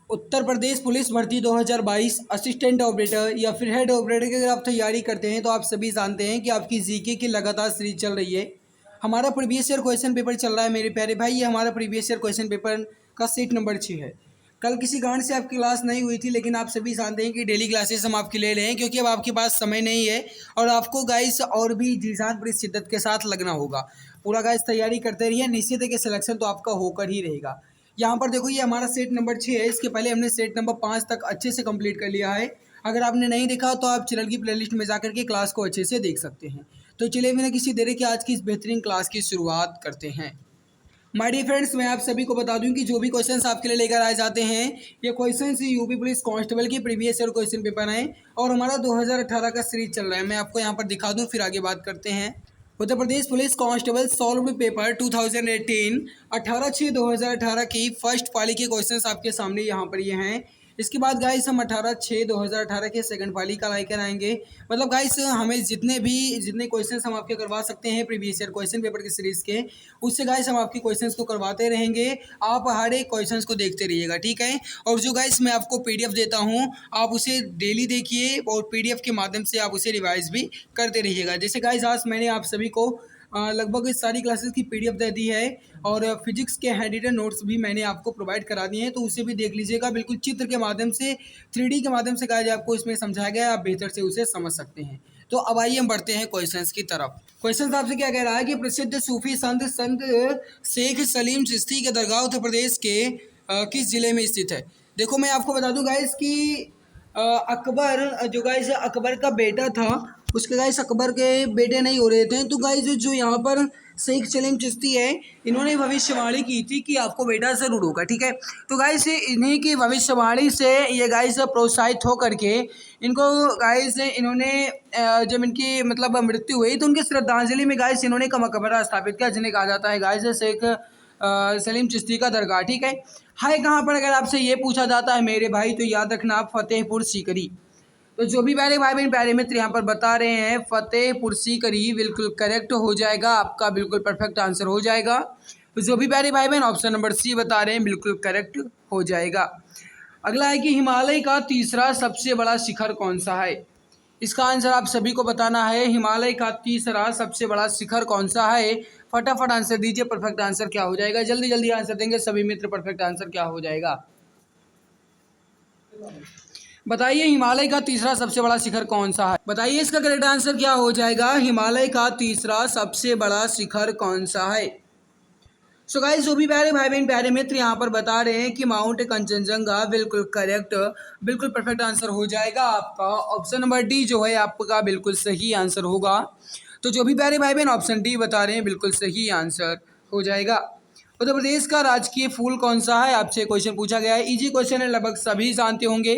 Uttar Pradesh police भर्ती 2022 assistant operator या फिर हेड ऑपरेटर की अगर आप तैयारी करते हैं तो आप सभी जानते हैं कि आपकी जीके की लगातार सीरीज चल रही है। हमारा प्रीवियस ईयर क्वेश्चन पेपर चल रहा है मेरे प्यारे भाई। ये हमारा प्रीवियस ईयर क्वेश्चन पेपर का सीट नंबर 6 है। कल किसी कारण से आपकी क्लास नहीं हुई थी, लेकिन आप सभी जानते हैं कि डेली क्लासेस हम आपकी ले रहे हैं क्योंकि अब आपके पास समय नहीं है और आपको गाइस और भी जी जान बड़ी शिद्दत के साथ लगना होगा। पूरा गाइस तैयारी करते रहिए, निश्चित है कि सिलेक्शन तो आपका होकर ही रहेगा। यहाँ पर देखो, ये हमारा सेट नंबर 6 है। इसके पहले हमने सेट नंबर 5 तक अच्छे से कंप्लीट कर लिया है। अगर आपने नहीं देखा तो आप चैनल की प्लेलिस्ट में जाकर के क्लास को अच्छे से देख सकते हैं। तो चलिए बिना किसी देरी के आज की इस बेहतरीन क्लास की शुरुआत करते हैं। माय डियर फ्रेंड्स, मैं आप सभी को बता दूं कि जो भी क्वेश्चंस आपके लिए लेकर आए जाते हैं, ये क्वेश्चंस यूपी पुलिस कांस्टेबल की प्रीवियस ईयर क्वेश्चन पेपर हैं और हमारा 2018 का सीरीज चल रहा है। मैं आपको यहाँ पर दिखा दूं, फिर आगे बात करते हैं। Uttar Pradesh police constable solved paper 2018 18/6/2018 की फर्स्ट पाली के क्वेश्चंस आपके सामने यहाँ पर ये हैं। इसके बाद गाइस हम 18/6/2018 के सेकंड पाली का लेकर आएंगे। मतलब गाइस हमें जितने क्वेश्चंस हम आपके करवा सकते हैं प्रीवियस ईयर क्वेश्चन पेपर की सीरीज के, उससे गाइस हम आपके क्वेश्चंस को करवाते रहेंगे। आप हर एक क्वेश्चंस को देखते रहिएगा, ठीक है। और जो गाइस मैं आपको पीडीएफ देता हूँ, आप उसे डेली देखिए और पीडीएफ के माध्यम से आप उसे रिवाइज भी करते रहिएगा। जैसे गाइस आज मैंने आप सभी को लगभग इस सारी क्लासेस की पीडीएफ दे दी है और फिजिक्स के हैंड रिटन नोट्स भी मैंने आपको प्रोवाइड करा दिए हैं, तो उसे भी देख लीजिएगा। बिल्कुल चित्र के माध्यम से, 3D के माध्यम से गाइस आपको इसमें समझाया गया है, आप बेहतर से उसे समझ सकते हैं। तो अब आइए हम बढ़ते हैं क्वेश्चंस की तरफ। क्वेश्चन आपसे क्या कह रहा है कि प्रसिद्ध सूफी संत शेख सलीम चिश्ती के दरगाह उत्तर प्रदेश के किस जिले में स्थित है। देखो मैं आपको बता दूं गाइस कि अकबर, जो गाइस अकबर का बेटा था, उसके गाइस अकबर के बेटे नहीं हो रहे थे, तो गाइस जो यहाँ पर शेख सलीम चिश्ती है, इन्होंने भविष्यवाणी की थी कि आपको बेटा जरूर होगा, ठीक है। तो गाइस इन्हीं की भविष्यवाणी से ये गाइस प्रोत्साहित होकर के इनको गाइस इन्होंने जब इनकी मतलब मृत्यु हुई तो उनकी श्रद्धांजलि में गाइस इन्होंने एक मकबरा स्थापित किया जिन्हें कहा जाता है गाइस शेख सलीम चिश्ती का दरगाह, ठीक है। कहाँ पर अगर आपसे ये पूछा जाता है मेरे भाई, तो याद रखना आप फतेहपुर सीकरी। तो जो भी प्यारे भाई बहन प्यारे मित्र यहाँ पर बता रहे हैं फतेहपुर सीकरी, बिल्कुल करेक्ट हो जाएगा, आपका बिल्कुल परफेक्ट आंसर हो जाएगा। तो जो भी प्यारे भाई बहन ऑप्शन नंबर सी बता रहे हैं बिल्कुल करेक्ट हो जाएगा। अगला है कि हिमालय का तीसरा सबसे बड़ा शिखर कौन सा है। इसका आंसर आप सभी को बताना है। हिमालय का तीसरा सबसे बड़ा शिखर कौन सा है, फटाफट आंसर दीजिए। परफेक्ट आंसर क्या हो जाएगा, जल्दी जल्दी आंसर देंगे सभी मित्र। परफेक्ट आंसर क्या हो जाएगा बताइए। हिमालय का तीसरा सबसे बड़ा शिखर कौन सा है, बताइए इसका करेक्ट आंसर क्या हो जाएगा। हिमालय का तीसरा सबसे बड़ा शिखर कौन सा है। सो गाइस जो भी प्यारे भाई बहन प्यारे मित्र यहाँ पर बता रहे हैं कि माउंट कंचनजंगा, बिल्कुल करेक्ट, बिल्कुल परफेक्ट आंसर हो जाएगा आपका। ऑप्शन नंबर डी जो है आपका बिल्कुल सही आंसर होगा। तो जो भी प्यारे भाई बहन ऑप्शन डी बता रहे हैं बिल्कुल सही आंसर हो जाएगा। उत्तर प्रदेश का राजकीय फूल कौन सा है, आपसे क्वेश्चन पूछा गया है। इजी क्वेश्चन है, लगभग सभी जानते होंगे।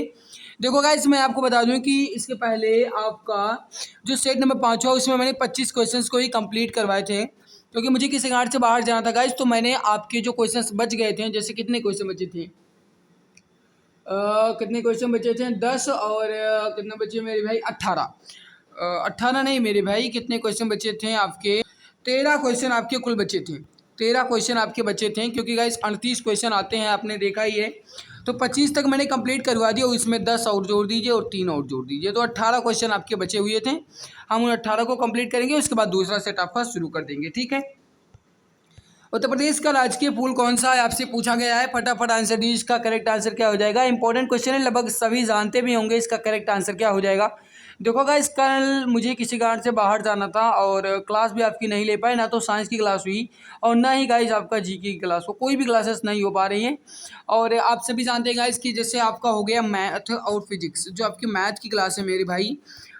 देखो गाइस मैं आपको बता दूं कि इसके पहले आपका जो सेट नंबर 5 हुआ उसमें मैंने 25 क्वेश्चंस को ही कंप्लीट करवाए थे, क्योंकि मुझे किसी कारण से बाहर जाना था गाइस। तो मैंने आपके जो क्वेश्चंस बच गए थे, जैसे कितने क्वेश्चन बचे थे, कितने क्वेश्चन बचे थे 10 और कितने बचे मेरे भाई 18, 18 नहीं मेरे भाई, कितने क्वेश्चन बचे थे आपके, 13 क्वेश्चन आपके कुल बचे थे। 13 क्वेश्चन आपके बचे थे, क्योंकि गाइस 38 क्वेश्चन आते हैं, आपने देखा ही है। तो 25 तक मैंने कंप्लीट करवा दिया, उसमें 10 और जोड़ दीजिए और 3 और जोड़ दीजिए, तो 18 क्वेश्चन आपके बचे हुए थे। हम उन 18 को कंप्लीट करेंगे, उसके बाद दूसरा सेट आपका शुरू कर देंगे, ठीक है। उत्तर प्रदेश का राजकीय फूल कौन सा है, आपसे पूछा गया है। फटाफट आंसर दीजिए, इसका करेक्ट आंसर क्या हो जाएगा। इंपॉर्टेंट क्वेश्चन है, लगभग सभी जानते भी होंगे। इसका करेक्ट आंसर क्या हो जाएगा। देखो गाइस कल मुझे किसी कारण से बाहर जाना था और क्लास भी आपकी नहीं ले पाए, ना तो साइंस की क्लास हुई और ना ही गाइस आपका जीके की क्लास हो, कोई भी क्लासेस नहीं हो पा रही हैं। और आप सभी जानते हैं गाइस कि जैसे आपका हो गया मैथ और फिजिक्स, जो आपकी मैथ की क्लास है मेरे भाई,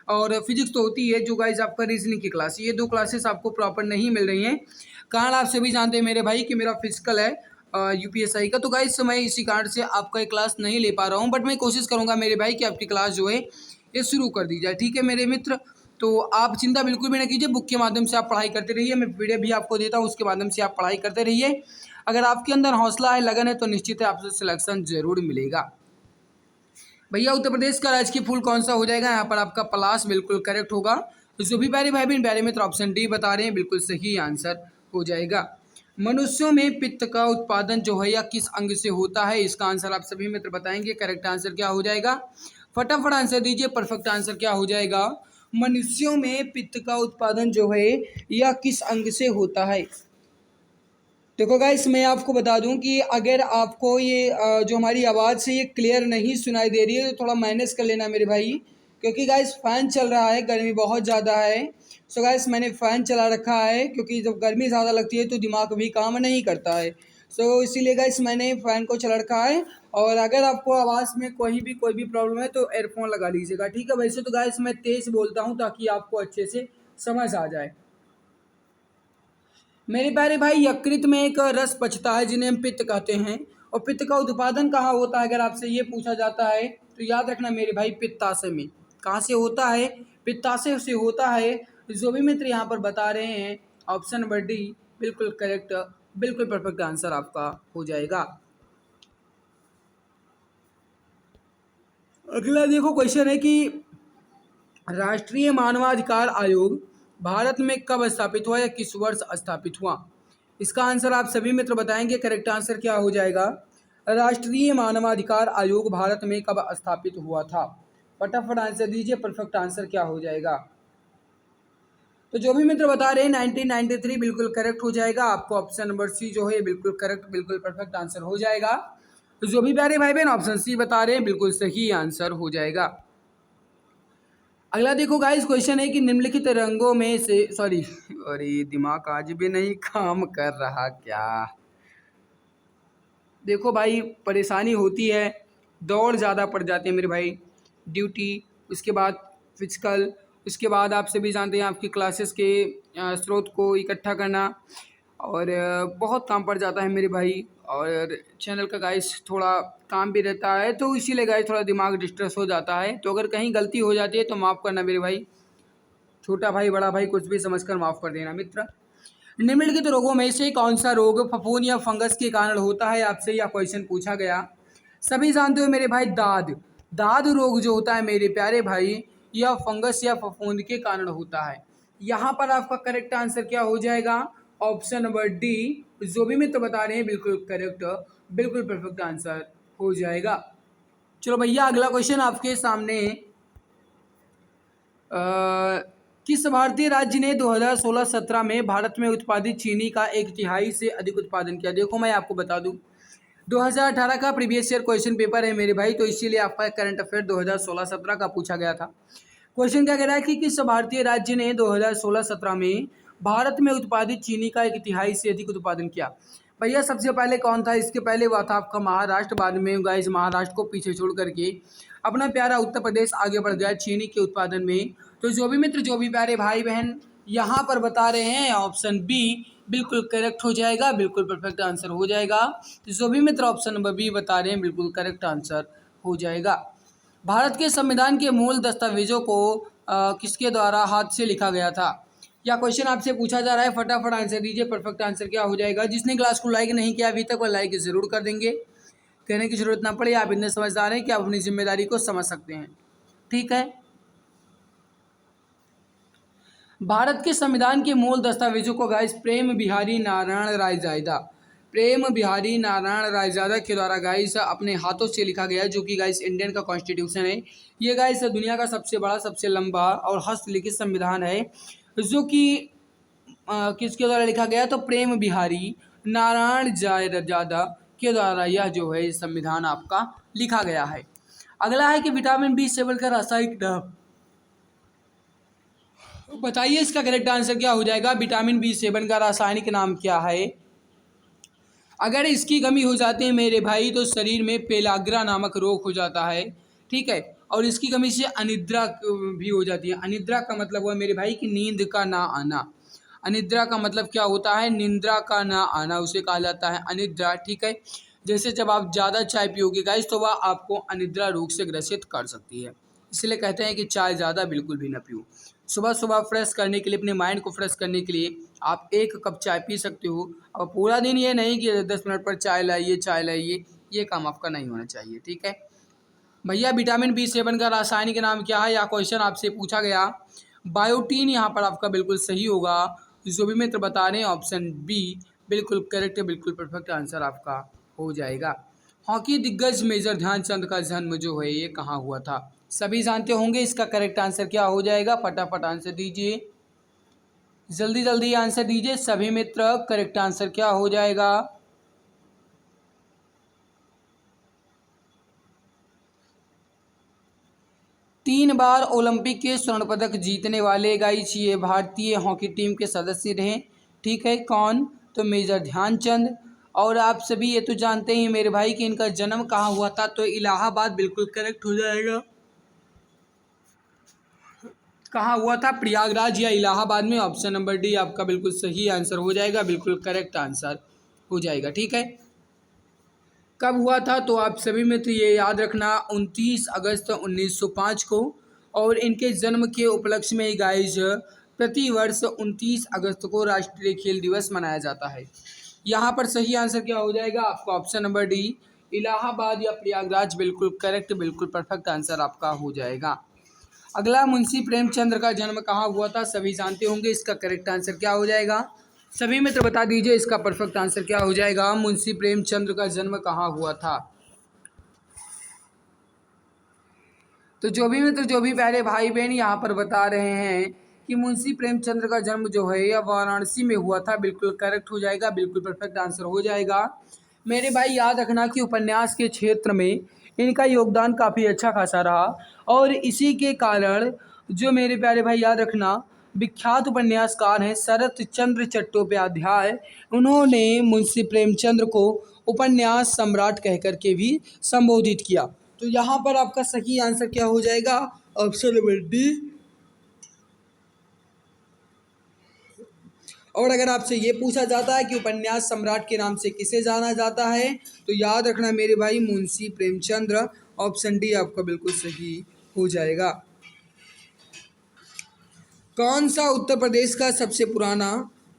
और फिजिक्स तो होती है जो गाइस आपका रीजनिंग की क्लास, ये 2 क्लासेस आपको प्रॉपर नहीं मिल रही हैं। कारण आप सभी जानते हैं मेरे भाई कि मेरा फिजिकल है यूपीएसआई का, तो गाइस मैं इसी कारण से आपका एक क्लास नहीं ले पा रहा हूँ, बट मैं कोशिश करूँगा मेरे भाई कि आपकी क्लास जो है ये शुरू कर दी जाए, ठीक है मेरे मित्र। तो आप चिंता बिल्कुल भी ना कीजिए, बुक के माध्यम से आप पढ़ाई करते रहिए, मैं वीडियो भी आपको देता हूँ, उसके माध्यम से आप पढ़ाई करते रहिए। अगर आपके अंदर हौसला है, लगन है, तो निश्चित है आपसे सिलेक्शन जरूर मिलेगा। भैया उत्तर प्रदेश का राजकीय फूल कौन सा हो जाएगा, यहाँ पर आपका पलाश बिल्कुल करेक्ट होगा। तो जो भी प्यारे भाई बहन प्यारे मित्र ऑप्शन डी बता रहे हैं बिल्कुल सही आंसर हो जाएगा। मनुष्यों में पित्त का उत्पादन जो है या किस अंग से होता है, इसका आंसर आप सभी मित्र बताएंगे। करेक्ट आंसर क्या हो जाएगा, फटाफट आंसर दीजिए। परफेक्ट आंसर क्या हो जाएगा, मनुष्यों में पित्त का उत्पादन जो है या किस अंग से होता है। देखो गाइस, मैं आपको बता दूं कि अगर आपको ये जो हमारी आवाज़ से ये क्लियर नहीं सुनाई दे रही है तो थोड़ा माइनस कर लेना मेरे भाई, क्योंकि गाइस फ़ैन चल रहा है, गर्मी बहुत ज़्यादा है। सो गाइस मैंने फ़ैन चला रखा है, क्योंकि जब गर्मी ज़्यादा लगती है तो दिमाग भी काम नहीं करता है। सो इसीलिए गाइस मैंने फ़ैन को चला रखा है। और अगर आपको आवाज़ में कोई भी प्रॉब्लम है तो एयरफोन लगा लीजिएगा, ठीक है। वैसे तो गाइस मैं तेज़ बोलता हूँ ताकि आपको अच्छे से समझ आ जाए। मेरे प्यारे भाई, यकृत में एक रस बचता है जिन्हें हम पित्त कहते हैं। और पित्त का उत्पादन कहाँ होता है अगर आपसे ये पूछा जाता है तो याद रखना मेरे भाई, पित्ताशय में। कहाँ से होता है, पित्ताशय से होता है। जो भी मित्र यहाँ पर बता रहे हैं ऑप्शन नंबर डी बिल्कुल करेक्ट, बिल्कुल परफेक्ट आंसर आपका हो जाएगा। अगला देखो क्वेश्चन है कि राष्ट्रीय मानवाधिकार आयोग भारत में कब स्थापित हुआ या किस वर्ष स्थापित हुआ। इसका आंसर आप सभी मित्र बताएंगे। करेक्ट आंसर क्या हो जाएगा, राष्ट्रीय मानवाधिकार आयोग भारत में कब स्थापित हुआ था। फटाफट आंसर दीजिए, परफेक्ट आंसर क्या हो जाएगा। तो जो भी मित्र बता रहे हैं 1993 बिल्कुल करेक्ट हो जाएगा। आपको ऑप्शन नंबर सी जो है बिल्कुल करेक्ट, बिल्कुल परफेक्ट आंसर हो जाएगा। तो जो भी प्यारे भाई बहन ऑप्शन सी बता रहे हैं बिल्कुल सही आंसर हो जाएगा। अगला देखो गाइस, क्वेश्चन है कि निम्नलिखित रंगों में से सॉरी, अरे दिमाग आज भी नहीं काम कर रहा क्या। देखो भाई, परेशानी होती है, दौड़ ज़्यादा पड़ जाते हैं मेरे भाई, ड्यूटी, उसके बाद फिजिकल, उसके बाद आप सभी जानते हैं आपकी क्लासेस के स्रोत को इकट्ठा करना, और बहुत काम पड़ जाता है मेरे भाई। और चैनल का गाइस थोड़ा काम भी रहता है, तो इसीलिए गाइस थोड़ा दिमाग डिस्ट्रेस हो जाता है। तो अगर कहीं गलती हो जाती है तो माफ़ करना मेरे भाई, छोटा भाई बड़ा भाई कुछ भी समझकर माफ़ कर देना मित्र। निम्नलिखित रोगों में से कौन सा रोग फफूंद या फंगस के कारण होता है, आपसे यह क्वेश्चन पूछा गया। सभी जानते हो मेरे भाई, दाद दाद रोग जो होता है मेरे प्यारे भाई, यह फंगस या फफूंद के कारण होता है। यहाँ पर आपका करेक्ट आंसर क्या हो जाएगा, ऑप्शन नंबर डी। जो भी मित्र बता रहे हैं बिल्कुल करेक्ट, बिल्कुल परफेक्ट आंसर हो जाएगा। चलो भैया, अगला क्वेश्चन आपके सामने। किस भारतीय राज्य ने 2016-17 में भारत में उत्पादित चीनी का 1/3 से अधिक उत्पादन किया। देखो मैं आपको बता दूं, 2018 का प्रीवियस ईयर क्वेश्चन पेपर है मेरे भाई, तो इसीलिए आपका करंट अफेयर 2016-17 का पूछा गया था। क्वेश्चन क्या कह रहा है कि किस भारतीय राज्य ने 2016-17 में भारत में उत्पादित चीनी का 1/3 से अधिक उत्पादन किया। भैया सबसे पहले कौन था, इसके पहले हुआ था आपका महाराष्ट्र। बाद में गाइस महाराष्ट्र को पीछे छोड़ करके अपना प्यारा उत्तर प्रदेश आगे बढ़ गया चीनी के उत्पादन में। तो जो भी मित्र, जो भी प्यारे भाई बहन यहाँ पर बता रहे हैं ऑप्शन बी बिल्कुल करेक्ट हो जाएगा, बिल्कुल परफेक्ट आंसर हो जाएगा। तो जो भी मित्र ऑप्शन नंबर बी बता रहे हैं बिल्कुल करेक्ट आंसर हो जाएगा। भारत के संविधान के मूल दस्तावेजों को किसके द्वारा हाथ से लिखा गया था। या क्वेश्चन आपसे पूछा जा रहा है, फटाफट आंसर दीजिए। परफेक्ट आंसर क्या हो जाएगा। जिसने क्लास को लाइक नहीं किया अभी तक वो लाइक ज़रूर कर देंगे, कहने की जरूरत ना पड़े, आप इतने समझदार हैं कि आप अपनी जिम्मेदारी को समझ सकते हैं, ठीक है। भारत के संविधान के मूल दस्तावेजों को गाइस प्रेम बिहारी नारायण रायजादा, प्रेम बिहारी नारायण रायजादा के द्वारा गाइस अपने हाथों से लिखा गया है, जो कि गाइस इंडियन का कॉन्स्टिट्यूशन है। ये गाइस दुनिया का सबसे बड़ा, सबसे लंबा और हस्तलिखित संविधान है, जो कि किसके द्वारा लिखा गया, तो प्रेम बिहारी नारायण रायजादा के द्वारा यह जो है संविधान आपका लिखा गया है। अगला है कि विटामिन B7 का रासायनिक नाम बताइए। इसका करेक्ट आंसर क्या हो जाएगा, विटामिन B7 का रासायनिक नाम क्या है। अगर इसकी कमी हो जाती है मेरे भाई तो शरीर में पेलाग्रा नामक रोग हो जाता है, ठीक है। और इसकी कमी से अनिद्रा भी हो जाती है। अनिद्रा का मतलब हुआ मेरे भाई कि नींद का ना आना। अनिद्रा का मतलब क्या होता है, निंद्रा का ना आना, उसे कहा जाता है अनिद्रा, ठीक है। जैसे जब आप ज़्यादा चाय पियोगे गाइस तो वह आपको अनिद्रा रोग से ग्रसित कर सकती है। इसलिए कहते हैं कि चाय ज़्यादा बिल्कुल भी ना पियो। सुबह सुबह फ्रेश करने के लिए, अपने माइंड को फ्रेश करने के लिए आप 1 कप चाय पी सकते हो। और पूरा दिन ये नहीं कि 10 मिनट पर चाय लाइए, ये काम आपका नहीं होना चाहिए, ठीक है भैया। विटामिन B7 का रासायनिक नाम क्या है, या क्वेश्चन आपसे पूछा गया। बायोटीन यहाँ पर आपका बिल्कुल सही होगा। जो भी मित्र बता रहे हैं ऑप्शन बी बिल्कुल करेक्ट है, बिल्कुल परफेक्ट आंसर आपका हो जाएगा। हॉकी दिग्गज मेजर ध्यानचंद का जन्म जो है ये कहाँ हुआ था? सभी जानते होंगे, इसका करेक्ट आंसर क्या हो जाएगा? फटाफट आंसर दीजिए, जल्दी जल्दी आंसर दीजिए सभी मित्र, करेक्ट आंसर क्या हो जाएगा? 3 बार ओलंपिक के स्वर्ण पदक जीतने वाले गाइस ये भारतीय हॉकी टीम के सदस्य रहे। ठीक है, कौन? तो मेजर ध्यानचंद। और आप सभी ये तो जानते ही मेरे भाई कि इनका जन्म कहाँ हुआ था, तो इलाहाबाद बिल्कुल करेक्ट हो जाएगा। कहाँ हुआ था? प्रयागराज या इलाहाबाद में। ऑप्शन नंबर डी आपका बिल्कुल सही आंसर हो जाएगा, बिल्कुल करेक्ट आंसर हो जाएगा। ठीक है, कब हुआ था? तो आप सभी में तो ये याद रखना 29 अगस्त 1905 को। और इनके जन्म के उपलक्ष्य में गाइज प्रति वर्ष 29 अगस्त को राष्ट्रीय खेल दिवस मनाया जाता है। यहाँ पर सही आंसर क्या हो जाएगा आपका? ऑप्शन नंबर डी इलाहाबाद या प्रयागराज, बिल्कुल करेक्ट, बिल्कुल परफेक्ट आंसर आपका हो जाएगा। अगला, मुंशी प्रेमचंद्र का जन्म कहाँ हुआ था? सभी जानते होंगे, इसका करेक्ट आंसर क्या हो जाएगा? सभी मित्र बता दीजिए इसका परफेक्ट आंसर क्या हो जाएगा? मुंशी प्रेमचंद्र का जन्म कहाँ हुआ था? तो जो भी मित्र, जो भी प्यारे भाई बहन यहाँ पर बता रहे हैं कि मुंशी प्रेमचंद्र का जन्म जो है यह वाराणसी में हुआ था, बिल्कुल करेक्ट हो जाएगा, बिल्कुल परफेक्ट आंसर हो जाएगा। मेरे भाई याद रखना कि उपन्यास के क्षेत्र में इनका योगदान काफ़ी अच्छा खासा रहा, और इसी के कारण जो मेरे प्यारे भाई याद रखना विख्यात उपन्यासकार हैं शरत चंद्र चट्टोपाध्याय, उन्होंने मुंशी प्रेमचंद्र को उपन्यास सम्राट कह कर के भी संबोधित किया। तो यहाँ पर आपका सही आंसर क्या हो जाएगा? Option number D. और अगर आपसे ये पूछा जाता है कि उपन्यास सम्राट के नाम से किसे जाना जाता है, तो याद रखना मेरे भाई मुंशी प्रेमचंद्र। ऑप्शन डी आपका बिल्कुल सही हो जाएगा। कौन सा उत्तर प्रदेश का सबसे पुराना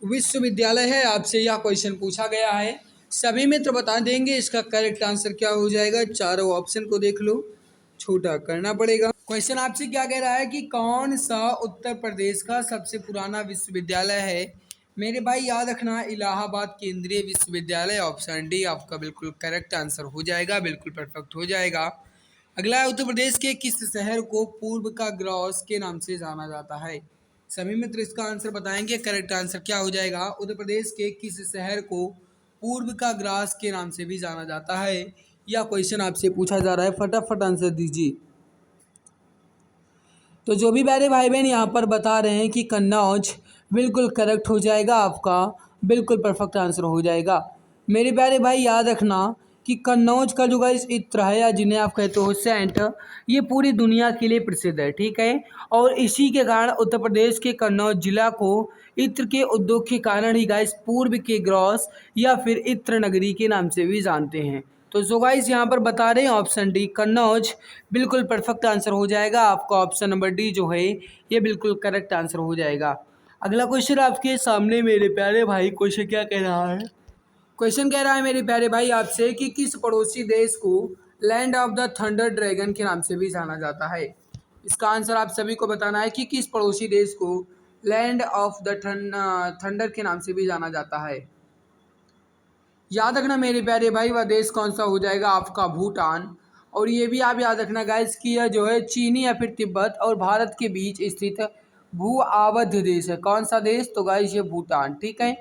विश्वविद्यालय है? आपसे यह क्वेश्चन पूछा गया है। सभी मित्र बता देंगे इसका करेक्ट आंसर क्या हो जाएगा? चारों ऑप्शन को देख लो, छोटा करना पड़ेगा। क्वेश्चन आपसे क्या कह रहा है कि कौन सा उत्तर प्रदेश का सबसे पुराना विश्वविद्यालय है? मेरे भाई याद रखना इलाहाबाद केंद्रीय विश्वविद्यालय। ऑप्शन डी आपका बिल्कुल करेक्ट आंसर हो जाएगा, बिल्कुल परफेक्ट हो जाएगा। अगला है, उत्तर प्रदेश के किस शहर को पूर्व का ग्रॉस के नाम से जाना जाता है? सभी मित्र इसका आंसर बताएंगे, करेक्ट आंसर क्या हो जाएगा? उत्तर प्रदेश के किस शहर को पूर्व का ग्रास के नाम से भी जाना जाता है? यह क्वेश्चन आपसे पूछा जा रहा है, फटाफट आंसर दीजिए। तो जो भी प्यारे भाई बहन यहाँ पर बता रहे हैं कि कन्नौज, बिल्कुल करेक्ट हो जाएगा आपका, बिल्कुल परफेक्ट आंसर हो जाएगा। मेरे प्यारे भाई याद रखना कि कन्नौज का जो गाइस इत्र है, या जिन्हें आप कहते हो सेंट, ये पूरी दुनिया के लिए प्रसिद्ध है। ठीक है, और इसी के कारण उत्तर प्रदेश के कन्नौज जिला को इत्र के उद्योग के कारण ही गाइस पूर्व के ग्रॉस या फिर इत्र नगरी के नाम से भी जानते हैं। तो जो गाइस यहाँ पर बता रहे हैं ऑप्शन डी कन्नौज, बिल्कुल परफेक्ट आंसर हो जाएगा आपका। ऑप्शन नंबर डी जो है ये बिल्कुल करेक्ट आंसर हो जाएगा। अगला क्वेश्चन आपके सामने मेरे प्यारे भाई, क्वेश्चन क्या कह रहा है? क्वेश्चन कह रहा है मेरे प्यारे भाई आपसे कि किस पड़ोसी देश को land of the thunder dragon के नाम से भी जाना जाता है? इसका आंसर आप सभी को बताना है कि किस पड़ोसी देश को लैंड ऑफ द थंडर के नाम से भी जाना जाता है। याद रखना मेरे प्यारे भाई वह देश कौन सा हो जाएगा आपका? भूटान। और ये भी आप याद रखना गाइस कि यह जो है चीनी या फिर तिब्बत और भारत के बीच स्थित भू आबद्ध देश है। कौन सा देश? तो गाइस ये भूटान। ठीक है,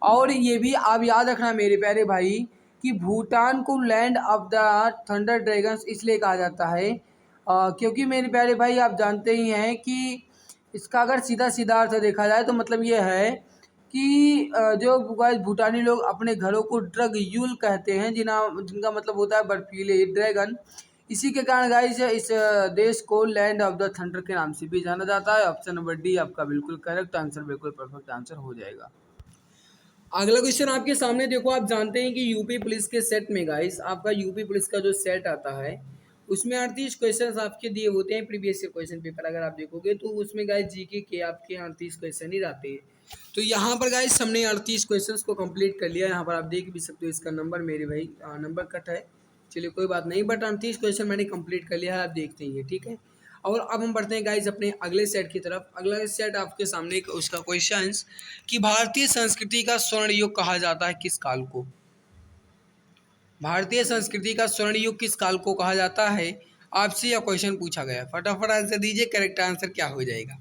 और ये भी आप याद रखना मेरे प्यारे भाई कि भूटान को land of the thunder dragons इसलिए कहा जाता है क्योंकि मेरे प्यारे भाई आप जानते ही हैं कि इसका अगर सीधा सीधा अर्थ देखा जाए तो मतलब ये है कि जो गाइस भूटानी लोग अपने घरों को ड्रग यूल कहते हैं, जिनका मतलब होता है बर्फीले ड्रैगन। इसी के कारण गाइस इस देश को लैंड ऑफ द थंडर के नाम से भी जाना जाता है। ऑप्शन नंबर डी आपका बिल्कुल करेक्ट आंसर, बिल्कुल परफेक्ट आंसर हो जाएगा। अगला क्वेश्चन आपके सामने देखो, आप जानते हैं कि यूपी पुलिस के सेट में गाइस आपका यूपी पुलिस का जो सेट आता है उसमें 38 क्वेश्चन आपके दिए होते हैं। प्रीवियस ईयर क्वेश्चन पेपर अगर आप देखोगे तो उसमें गाइस जीके के आपके 38 क्वेश्चन ही रहते हैं। तो यहाँ पर गाइस हमने 38 क्वेश्चन को कंप्लीट कर लिया। यहाँ पर आप देख भी सकते हो, इसका नंबर मेरे भाई नंबर कट है, चलिए कोई बात नहीं, बट 38 क्वेश्चन मैंने कंप्लीट कर लिया है, आप देखते ही हैं। ठीक है, और अब हम बढ़ते हैं गाइज अपने अगले सेट की तरफ। अगला सेट आपके सामने उसका क्वेश्चन कि भारतीय संस्कृति का स्वर्ण युग कहा जाता है किस काल को? भारतीय संस्कृति का स्वर्ण युग किस काल को कहा जाता है? आपसे यह क्वेश्चन पूछा गया। फटाफट आंसर दीजिए, करेक्ट आंसर क्या हो जाएगा?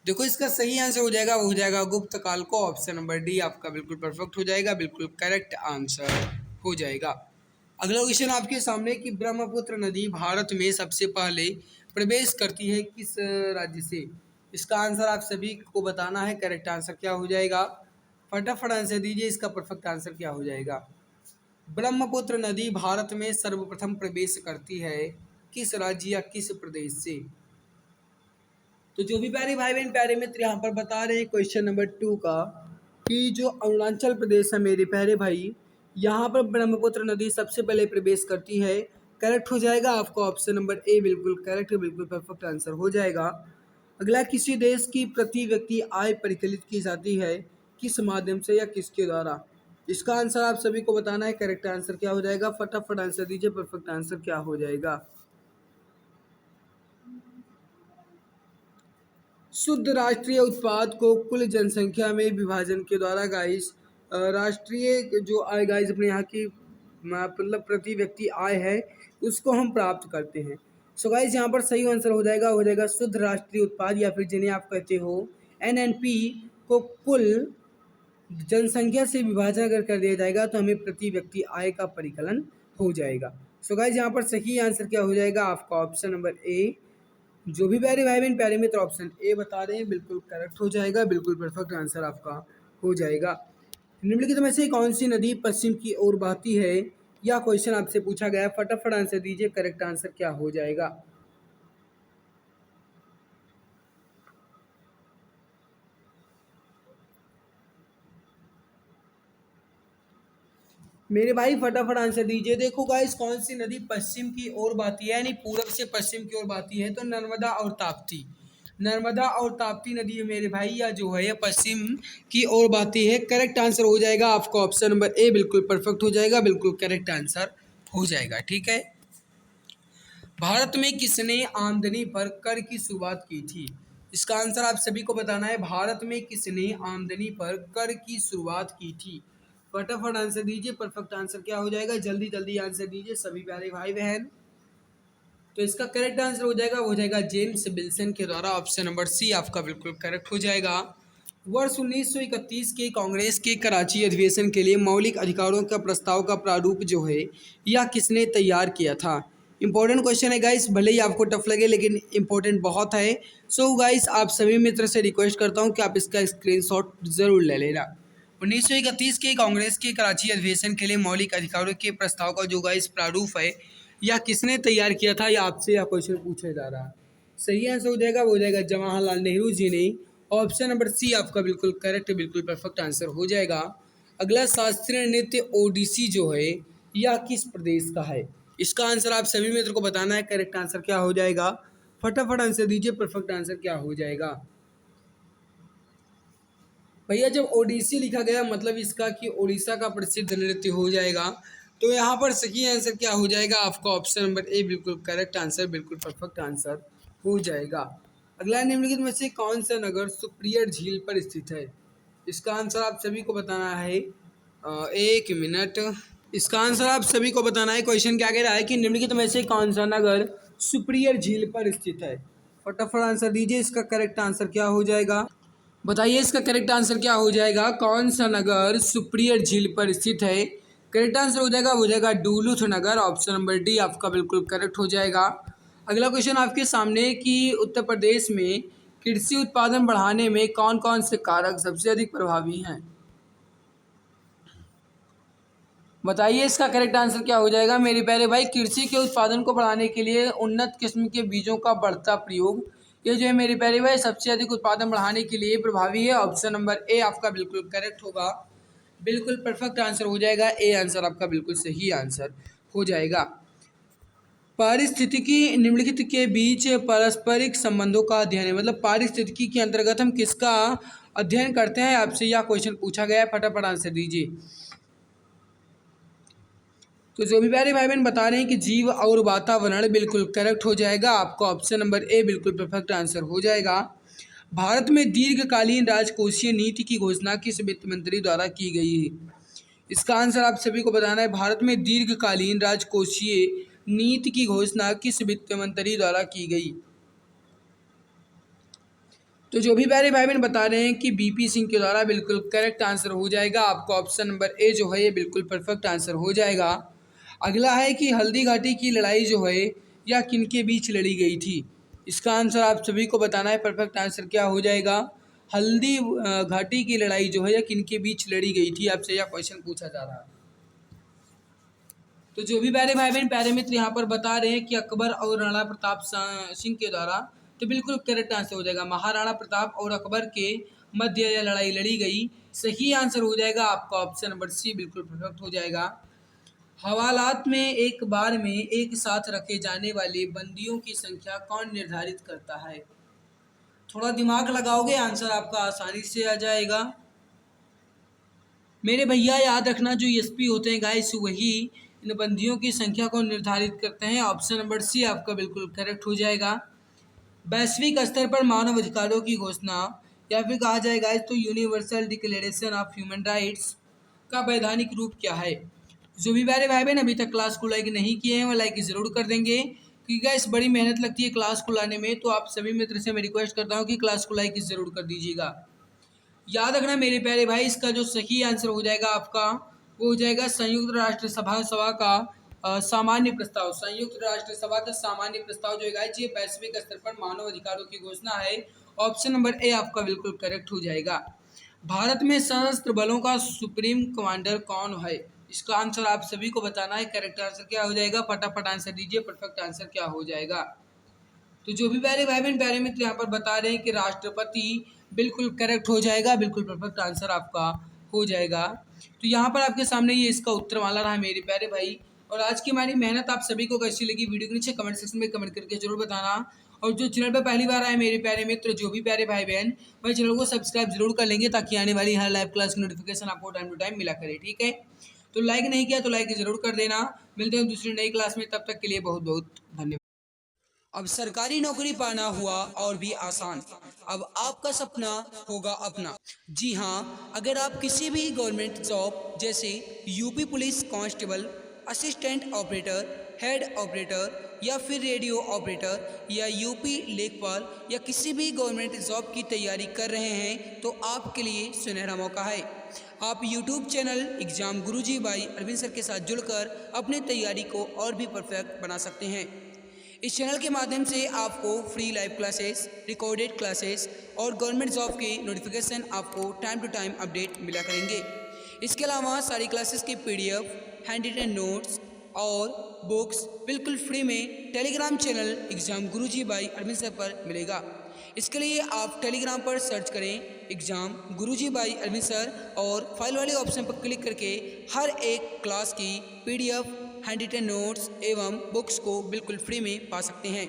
देखो इसका सही आंसर हो जाएगा, वो हो जाएगा गुप्त काल को। ऑप्शन नंबर डी आपका बिल्कुल परफेक्ट हो जाएगा, बिल्कुल करेक्ट आंसर हो जाएगा। अगला क्वेश्चन आपके सामने कि ब्रह्मपुत्र नदी भारत में सबसे पहले प्रवेश करती है किस राज्य से? इसका आंसर आप सभी को बताना है, करेक्ट आंसर क्या हो जाएगा? फटाफट आंसर दीजिए, इसका परफेक्ट आंसर क्या हो जाएगा? ब्रह्मपुत्र नदी भारत में सर्वप्रथम प्रवेश करती है किस राज्य या किस प्रदेश से? तो जो भी प्यारे भाई बहन प्यारे मित्र यहाँ पर बता रहे हैं क्वेश्चन नंबर 2 का कि जो अरुणाचल प्रदेश है मेरे प्यारे भाई, यहाँ पर ब्रह्मपुत्र नदी सबसे पहले प्रवेश करती है। करेक्ट हो जाएगा आपका ऑप्शन नंबर ए बिल्कुल करेक्ट, बिल्कुल परफेक्ट आंसर हो जाएगा। अगला, किसी देश की प्रति व्यक्ति आय परिकलित की जाती है किस माध्यम से या किसके द्वारा? इसका आंसर आप सभी को बताना है, करेक्ट आंसर क्या हो जाएगा? फटाफट आंसर दीजिए, परफेक्ट आंसर क्या हो जाएगा? शुद्ध राष्ट्रीय उत्पाद को कुल जनसंख्या में विभाजन के द्वारा गाइस, राष्ट्रीय जो आय गाइस अपने यहाँ की मतलब प्रति व्यक्ति आय है उसको हम प्राप्त करते हैं। सो गाइस यहाँ पर सही आंसर हो जाएगा शुद्ध राष्ट्रीय उत्पाद या फिर जिन्हें आप कहते हो एनएनपी को कुल जनसंख्या से विभाजन अगर कर दिया जाएगा तो हमें प्रति व्यक्ति आय का परिकलन हो जाएगा। सो गाइस यहाँ पर सही आंसर क्या हो जाएगा आपका? Option number A. जो भी प्यारे भाई बहन प्यारे मित्र ऑप्शन ए बता रहे हैं बिल्कुल करेक्ट हो जाएगा, बिल्कुल परफेक्ट आंसर आपका हो जाएगा। निम्नलिखित में से कौन सी नदी पश्चिम की ओर बहती है? यह क्वेश्चन आपसे पूछा गया है, फटाफट आंसर दीजिए, करेक्ट आंसर क्या हो जाएगा? मेरे भाई फटाफट आंसर दीजिए। देखो गाइस, कौन सी नदी पश्चिम की ओर बहती है यानी पूरब से पश्चिम की ओर बहती है? तो नर्मदा और ताप्ती। नर्मदा और ताप्ती नदी है मेरे भाई, या जो है पश्चिम की ओर बहती है। करेक्ट आंसर हो जाएगा आपका ऑप्शन नंबर ए बिल्कुल परफेक्ट हो जाएगा, बिल्कुल करेक्ट आंसर हो जाएगा। ठीक है। भारत में किसने आमदनी पर कर की शुरुआत की थी? इसका आंसर आप सभी को बताना है। भारत में किसने आमदनी पर कर की शुरुआत की थी? फटाफट आंसर दीजिए, परफेक्ट आंसर क्या हो जाएगा? जल्दी जल्दी आंसर दीजिए सभी प्यारे भाई बहन। तो इसका करेक्ट आंसर हो जाएगा, हो जाएगा जेम्स विल्सन के द्वारा। ऑप्शन नंबर सी आपका बिल्कुल करेक्ट हो जाएगा। वर्ष 1931 के कांग्रेस के कराची अधिवेशन के लिए मौलिक अधिकारों का प्रस्ताव का प्रारूप जो है यह किसने तैयार किया था? इंपॉर्टेंट क्वेश्चन है गाइस, भले ही आपको टफ लगे लेकिन इंपॉर्टेंट बहुत है। सो गाइस, आप सभी मित्र से रिक्वेस्ट करता हूं कि आप इसका स्क्रीनशॉट जरूर ले लेना। 1931 के कांग्रेस के कराची अधिवेशन के लिए मौलिक अधिकारों के प्रस्ताव का जो गाइस प्रारूप है यह किसने तैयार किया था, यह आपसे यह क्वेश्चन पूछा जा रहा है। सही आंसर हो जाएगा, वो हो जाएगा जवाहरलाल नेहरू जी ने। ऑप्शन नंबर सी आपका बिल्कुल करेक्ट, बिल्कुल परफेक्ट आंसर हो जाएगा। अगला, शास्त्रीय नृत्य ओडिसी जो है यह किस प्रदेश का है? इसका आंसर आप सभी मित्र को बताना है, करेक्ट आंसर क्या हो जाएगा? फटाफट आंसर दीजिए, परफेक्ट आंसर क्या हो जाएगा? भैया जब ओडिसी लिखा गया मतलब इसका कि उड़ीसा का प्रसिद्ध नृत्य हो जाएगा। तो यहाँ पर सही आंसर क्या हो जाएगा आपका? ऑप्शन नंबर ए बिल्कुल करेक्ट आंसर, बिल्कुल परफेक्ट आंसर हो जाएगा। अगला, निम्नलिखित में से कौन सा नगर सुप्रियर झील पर स्थित है? इसका आंसर आप सभी को बताना है। एक मिनट, इसका आंसर आप सभी को बताना है। क्वेश्चन क्या कह रहा है कि निम्नलिखित में से कौन सा नगर सुप्रियर झील पर स्थित है? फटाफट आंसर दीजिए, इसका करेक्ट आंसर क्या हो जाएगा? बताइए इसका करेक्ट आंसर क्या हो जाएगा? कौन सा नगर सुप्रियर झील पर स्थित है? करेक्ट आंसर हो जाएगा डुलूथ नगर। ऑप्शन नंबर डी आपका बिल्कुल करेक्ट हो जाएगा। अगला क्वेश्चन आपके सामने कि उत्तर प्रदेश में कृषि उत्पादन बढ़ाने में कौन कौन से कारक सबसे अधिक प्रभावी हैं? बताइए इसका करेक्ट आंसर क्या हो जाएगा मेरे प्यारे भाई? कृषि के उत्पादन को बढ़ाने के लिए उन्नत किस्म के बीजों का बढ़ता प्रयोग, ये जो है मेरे प्यारे भाई सबसे अधिक उत्पादन बढ़ाने के लिए प्रभावी है। ऑप्शन नंबर ए आपका बिल्कुल करेक्ट होगा, बिल्कुल परफेक्ट आंसर हो जाएगा। ए आंसर आपका बिल्कुल सही आंसर हो जाएगा। पारिस्थितिकी निम्नलिखित के बीच पारस्परिक संबंधों का अध्ययन है, मतलब पारिस्थितिकी के अंतर्गत हम किसका अध्ययन करते हैं? आपसे यह क्वेश्चन पूछा गया है, फटाफट आंसर दीजिए। तो जो भी प्यारे भाई बहन बता रहे हैं कि जीव और वातावरण, बिल्कुल करेक्ट हो जाएगा। आपका ऑप्शन नंबर ए बिल्कुल परफेक्ट आंसर हो जाएगा। भारत में दीर्घकालीन राजकोषीय नीति की घोषणा किस वित्त मंत्री द्वारा की गई है? इसका आंसर आप सभी को बताना है। भारत में दीर्घकालीन राजकोषीय नीति की घोषणा किस वित्त मंत्री द्वारा की गई? तो जो भी प्यारे भाई बहन बता रहे हैं कि बीपी सिंह के द्वारा, बिल्कुल करेक्ट आंसर हो जाएगा। आपका ऑप्शन नंबर ए जो है ये बिल्कुल परफेक्ट आंसर हो जाएगा। अगला है कि हल्दी घाटी की लड़ाई जो है यह किनके बीच लड़ी गई थी? इसका आंसर आप सभी को बताना है। परफेक्ट आंसर क्या हो जाएगा? हल्दी घाटी की लड़ाई जो है यह किनके बीच लड़ी गई थी? आपसे यह क्वेश्चन पूछा जा रहा है। तो जो भी प्यारे भाई बहन प्यारे मित्र यहाँ पर बता रहे हैं कि अकबर और राणा प्रताप सिंह के द्वारा, तो बिल्कुल करेक्ट आंसर हो जाएगा। महाराणा प्रताप और अकबर के मध्य यह लड़ाई लड़ी गई। सही आंसर हो जाएगा आपका ऑप्शन नंबर सी बिल्कुल परफेक्ट हो जाएगा। हवालात में एक बार में एक साथ रखे जाने वाले बंदियों की संख्या कौन निर्धारित करता है? थोड़ा दिमाग लगाओगे आंसर आपका आसानी से आ जाएगा। मेरे भैया याद रखना, जो एसपी होते हैं गाइस वही इन बंदियों की संख्या को निर्धारित करते हैं। ऑप्शन नंबर सी आपका बिल्कुल करेक्ट हो जाएगा। वैश्विक स्तर पर मानव अधिकारों की घोषणा, या फिर कहा जाए गाइस तो universal declaration of human rights का वैधानिक रूप क्या है? जो भी प्यारे भाई बहन अभी तक क्लास को लाइक नहीं किए हैं वो लाइक ज़रूर कर देंगे, क्योंकि गाइस बड़ी मेहनत लगती है क्लास को लाने में। तो आप सभी मित्र से मैं रिक्वेस्ट करता हूँ कि क्लास को लाइक ज़रूर कर दीजिएगा। याद रखना मेरे प्यारे भाई, इसका जो सही आंसर हो जाएगा आपका वो हो जाएगा संयुक्त राष्ट्र सभा का सामान्य प्रस्ताव। संयुक्त राष्ट्र सभा का सामान्य प्रस्ताव जो है ये वैश्विक स्तर पर मानव अधिकारों की घोषणा है। ऑप्शन नंबर ए आपका बिल्कुल करेक्ट हो जाएगा। भारत में सशस्त्र बलों का सुप्रीम कमांडर कौन है? इसका आंसर आप सभी को बताना है। करेक्ट आंसर क्या हो जाएगा? फटाफट आंसर दीजिए। परफेक्ट आंसर क्या हो जाएगा? तो जो भी प्यारे भाई बहन प्यारे मित्र यहाँ पर बता रहे हैं कि राष्ट्रपति, बिल्कुल करेक्ट हो जाएगा। बिल्कुल परफेक्ट आंसर आपका हो जाएगा। तो यहाँ पर आपके सामने ये इसका उत्तर वाला रहा मेरे प्यारे भाई। और आज की हमारी मेहनत आप सभी को कैसी लगी, वीडियो के नीचे कमेंट सेक्शन में कमेंट करके जरूर बताना। और जो चैनल पर पहली बार आए मेरे प्यारे मित्र, जो भी प्यारे भाई बहन, वही चैनल को सब्सक्राइब जरूर कर लेंगे, ताकि आने वाली हर लाइव क्लास की नोटिफिकेशन आपको टाइम टू टाइम मिला करे। ठीक है, तो लाइक नहीं किया तो लाइक जरूर कर देना। मिलते हैं दूसरी नई क्लास में, तब तक के लिए बहुत बहुत धन्यवाद। अब सरकारी नौकरी पाना हुआ और भी आसान। अब आपका सपना होगा अपना। जी हाँ, अगर आप किसी भी गवर्नमेंट जॉब जैसे UP police constable, assistant operator, head operator या फिर रेडियो ऑपरेटर या यूपी लेखपाल या किसी भी गवर्नमेंट जॉब की तैयारी कर रहे हैं तो आपके लिए सुनहरा मौका है। आप YouTube channel exam Guruji by Arvind sir के साथ जुड़कर अपनी तैयारी को और भी परफेक्ट बना सकते हैं। इस चैनल के माध्यम से आपको free live classes, recorded classes और गवर्नमेंट जॉब के नोटिफिकेशन आपको टाइम टू टाइम अपडेट मिला करेंगे। इसके अलावा सारी क्लासेस के पीडीएफ, हैंड रिटन नोट्स और बुक्स बिल्कुल फ्री में Telegram channel exam Guruji by Arvind sir पर मिलेगा। इसके लिए आप टेलीग्राम पर सर्च करें exam Guruji by Arvind sir और फाइल वाले ऑप्शन पर क्लिक करके हर एक क्लास की पीडीएफ, हैंड रिटन नोट्स एवं बुक्स को बिल्कुल फ्री में पा सकते हैं।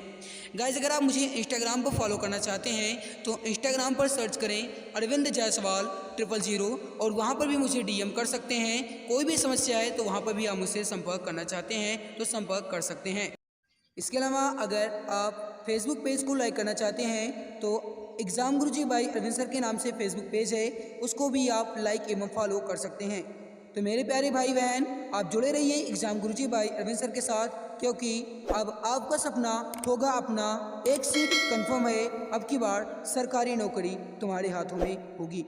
गाइस, अगर आप मुझे इंस्टाग्राम पर फॉलो करना चाहते हैं तो इंस्टाग्राम पर सर्च करें अरविंद जायसवाल 000 और वहां पर भी मुझे डीएम कर सकते हैं। कोई भी समस्या है तो वहां पर भी आप मुझसे संपर्क करना चाहते हैं तो संपर्क कर सकते हैं। इसके अलावा अगर आप फेसबुक पेज को लाइक करना चाहते हैं तो exam Guruji by Arvind sir के नाम से फेसबुक पेज है, उसको भी आप लाइक एवं फॉलो कर सकते हैं। तो मेरे प्यारे भाई बहन, आप जुड़े रहिए exam Guruji by Arvind sir के साथ, क्योंकि अब आपका सपना होगा अपना। एक सीट कंफर्म है, अब की बार सरकारी नौकरी तुम्हारे हाथों में होगी।